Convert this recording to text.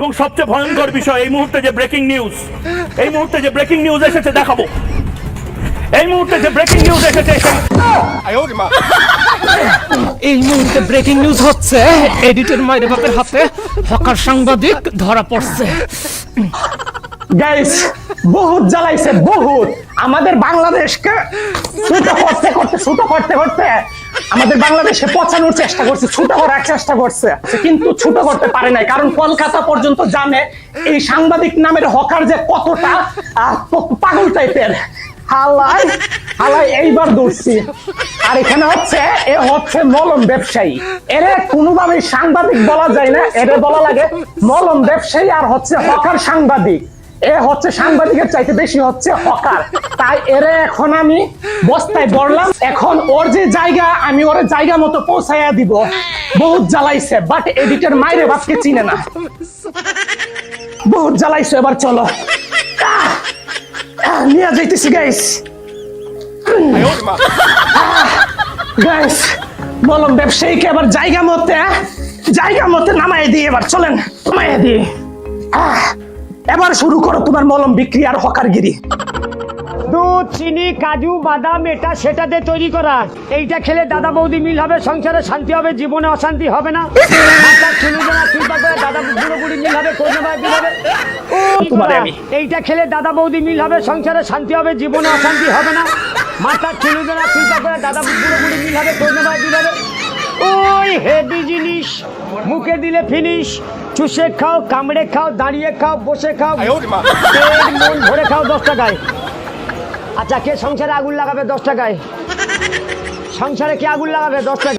এবং সবচেয়ে ভয়ঙ্কর বিষয় এই মুহূর্তে যে ব্রেকিং নিউজ এসেছে দেখাবো। এই মুহূর্তে যে ব্রেকিং নিউজ এসেছে এই মুহূর্তে ব্রেকিং নিউজ হচ্ছে এডিটর মায়ের বাপের হাতে হকার সাংবাদিক ধরা পড়ছে। গাইস বহুত জ্বালাইছে, বহুত আমাদের বাংলাদেশকে ছোট করতে আমাদের বাংলাদেশে পচানোর চেষ্টা করছে, ছোট করার চেষ্টা করছে, কিন্তু ছোট করতে পারে নাই। কারণ কলকাতা পর্যন্ত জানে এই সাংবাদিক নামের হকার যে কতটা পাগল টাইপের। হালাই হালাই এইবার দৌড়ছি। আর এখানে হচ্ছে মলম ব্যবসায়ী। এরা কোনোভাবে সাংবাদিক বলা যায় না, এরা বলা লাগে মলম ব্যবসায়ী আর হচ্ছে হকার সাংবাদিক। এ হচ্ছে সাংবাদিকের চাইতে বেশি হচ্ছে হকার। তাই এরে এখন আমি বস্তায় বললাম, এখন ওর যে জায়গা আমি ওর জায়গা মতো পৌঁছাইয়া দিব। বহুত জ্বালাইছে, বাট এডিটর মাইরে বাপকে চিনে না। বহুত জ্বালাইছে, এবার চলো নিয়ে যাইতেছি গাইস। গাইস বললাম ব্যবসায়ীকে এবার জায়গা মতে নামাই দিই। এবার চলেন নামাই দিই। এবার শুরু করো তোমার মলম বিক্রি আর হকারগিরি। দুধ, চিনি, কাজু, বাদাম এটা সেটাতে তৈরি করা। এইটা খেলে দাদা বৌদি মিল হবে, সংসারে শান্তি হবে, জীবনে অশান্তি হবে না। দাদা বুড়ো বুড়ি মিল হবে, এইটা খেলে দাদা বৌদি মিল হবে, সংসারে শান্তি হবে, জীবনে অশান্তি হবে না। মাথার চুলুজনা চিন্তা করে দাদা বুড়ো বুড়ি মিল হবে, কন্যা মিল হবে। ওই হেভি জিনিস, মুখে দিলে ফিনিশ। চুষে খাও, কামড়ে খাও, দাঁড়িয়ে খাও, বসে খাও, মন ভরে খাও 10 টাকায়। আচ্ছা, কে সংসারে আগুন লাগাবে 10 টাকায়? সংসারে কে আগুন লাগাবে 10 টাকা?